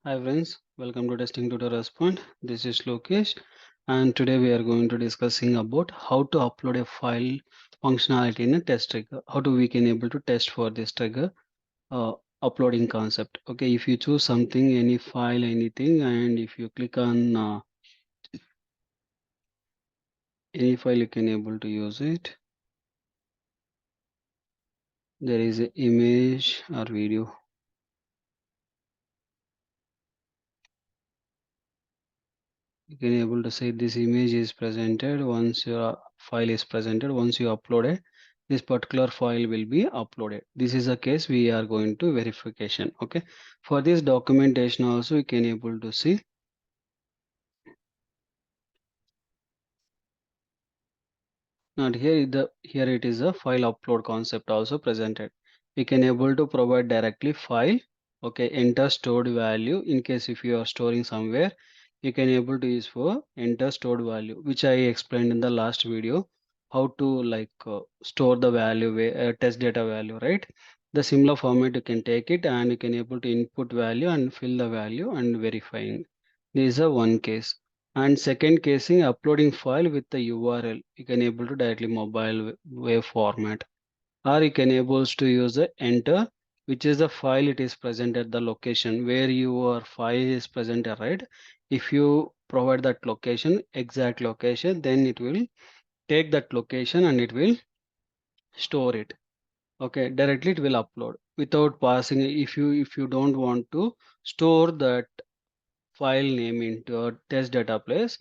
Hi friends, welcome to Testing Tutorials Point. This is Lokesh, and today we are going to discussing about how to upload a file functionality in a test trigger. How to we can able to test for this trigger uploading concept. Okay, if you choose something, any file, anything, and if you click on any file, you can able to use it. There is a image or video. You can able to say this image is presented once your file is presented. Once you upload it, this particular file will be uploaded. This is the case we are going to verification. Okay, for this documentation also you can able to see. Not here it is a file upload concept also presented. We can able to provide directly file. Okay, enter stored value in case if you are storing somewhere, you can able to use for enter stored value, which I explained in the last video, how to store the value test data value, right? The similar format you can take it and you can able to input value and fill the value and verifying. This is a one case. And second casing, uploading file with the URL. You can able to directly mobile wave format, or you can able to use the enter, which is the file it is present at the location where your file is presented, right? If you provide that location, exact location, then it will take that location and it will store it. Okay, directly it will upload without passing. If you don't want to store that file name into a test data place,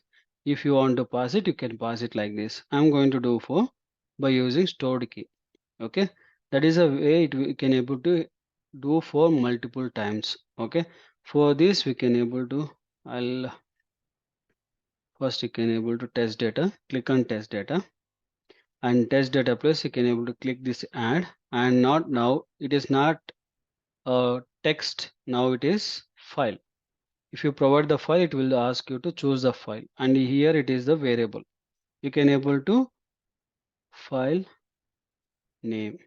if you want to pass it, you can pass it like this. I'm going to do for by using stored key. Okay, that is a way we can able to do for multiple times. Okay, for this we can able to, I'll first you can able to test data, click on test data, and test data place you can able to click this add, and not now it is not text, now it is file. If you provide the file, it will ask you to choose the file, and here it is the variable. You can able to file name,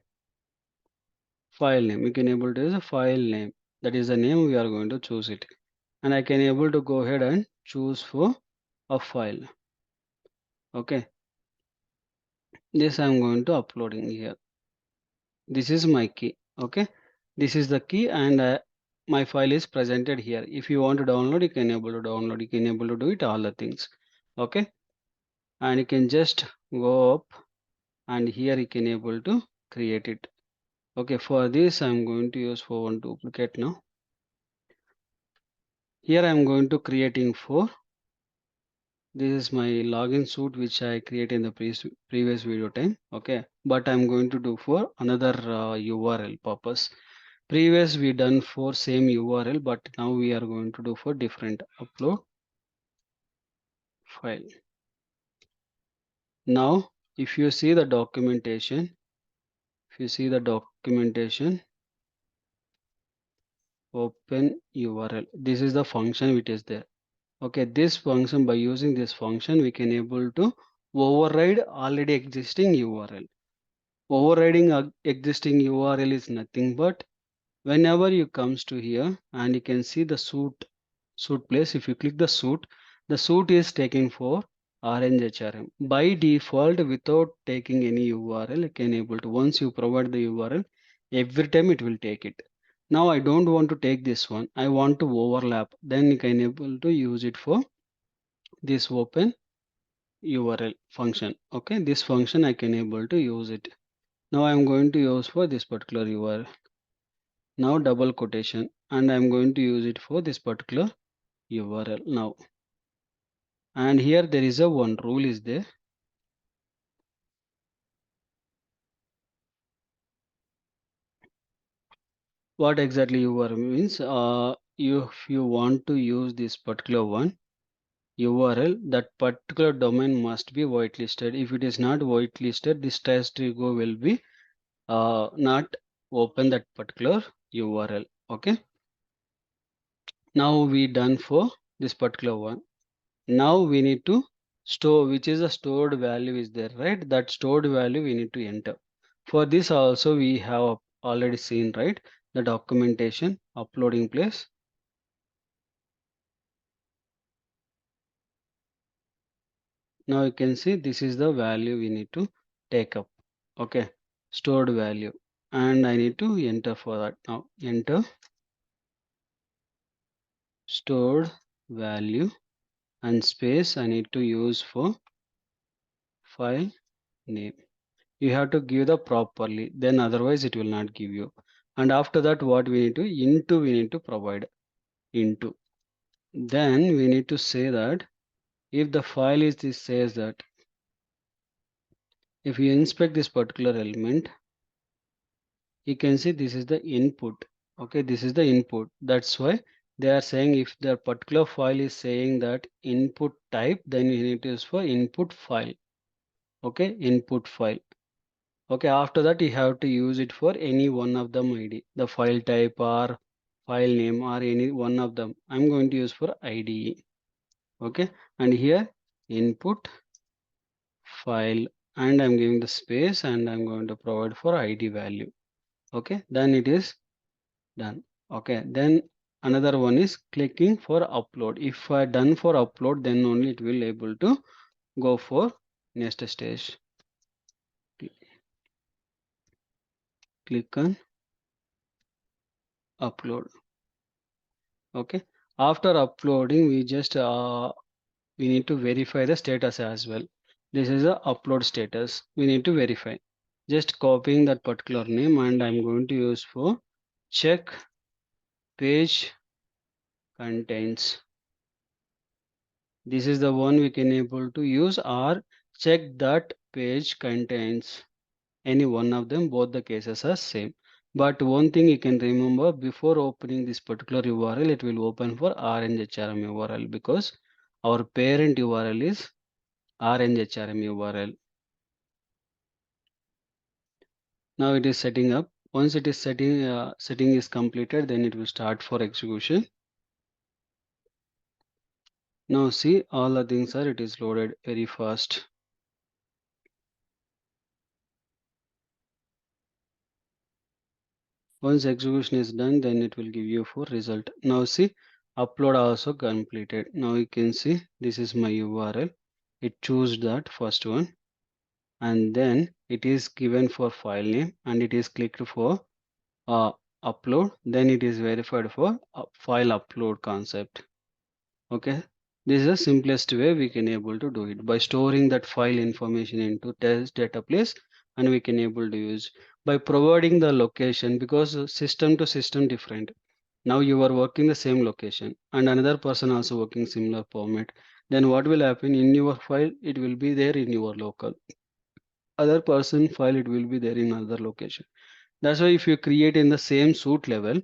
file name. You can able to use a file name. That is the name we are going to choose it, and I can able to go ahead and choose for a file. Okay, this I am going to uploading here. This is my key. Okay, this is the key, and my file is presented here. If you want to download, you can able to download. You can able to do it all the things. Okay, and you can just go up, and here you can able to create it. Okay, for this I'm going to use for one duplicate now. Here I'm going to creating for, this is my login suite which I create in the previous video time. Okay, but I'm going to do for another URL purpose. Previous we done for same URL, but now we are going to do for different upload file. Now if you see the documentation, if you see the documentation, open URL, this is the function which is there. Okay, this function, by using this function we can able to override already existing URL. Overriding existing URL is nothing but whenever you comes to here and you can see the suit place. If you click the suit is taken for orange HRM by default without taking any URL. You can able to, once you provide the URL, every time it will take it. Now I don't want to take this one, I want to overlap, then you can able to use it for this open URL function. Okay, this function I can able to use it. Now I'm going to use for this particular URL. Now double quotation, and I'm going to use it for this particular URL now. And here there is a one rule is there. What exactly URL means? If you want to use this particular one URL, that particular domain must be whitelisted. If it is not whitelisted, this TestRigor will be not open that particular URL. Okay. Now we done for this particular one. Now we need to store, which is a stored value is there, right? That stored value we need to enter. For this also we have already seen, right? The documentation uploading place. Now you can see this is the value we need to take up. Okay, stored value, and I need to enter for that. Now enter stored value and space I need to use for file name. You have to give the properly, then otherwise it will not give you. And after that, what we need to into we need to provide into. Then we need to say that if the file is this says that if you inspect this particular element, you can see this is the input. Okay, this is the input. That's why they are saying if the particular file is saying that input type, then you need to use for input file. Okay, input file. Okay, after that you have to use it for any one of them ID, the file type or file name or any one of them. I'm going to use for IDE. Okay, and here input file, and I'm giving the space and I'm going to provide for ID value. Okay, then it is done. Okay, then another one is clicking for upload. If I done for upload, then only it will able to go for next stage. Click on upload. Okay, after uploading we just we need to verify the status as well. This is a upload status we need to verify. Just copying that particular name and I'm going to use for check page contains. This is the one we can able to use, or check that page contains any one of them. Both the cases are same. But one thing you can remember, before opening this particular URL, it will open for RNHRM URL because our parent URL is RNHRM URL. Now it is setting up. Once it is setting is completed, then it will start for execution. Now see, all the things are, it is loaded very fast. Once execution is done, then it will give you for result. Now see, upload also completed. Now you can see this is my URL. It choose that first one, and then it is given for file name and it is clicked for uh, upload. Then it is verified for file upload concept. Okay, this is the simplest way we can able to do it by storing that file information into test data place, and we can able to use by providing the location, because system to system different. Now you are working the same location and another person also working similar format, then what will happen in your file, it will be there in your local, other person file it will be there in another location. That's why if you create in the same suite level,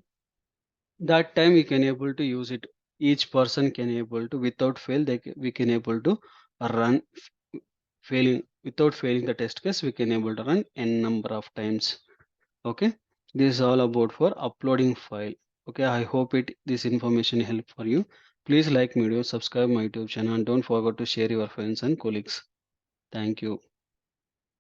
that time we can able to use it. Each person can able to without fail we can able to run failing without failing the test case, we can able to run n number of times. Okay, this is all about for uploading file. Okay, I hope it this information help for you. Please like video, subscribe my YouTube channel, and don't forget to share your friends and colleagues. Thank you.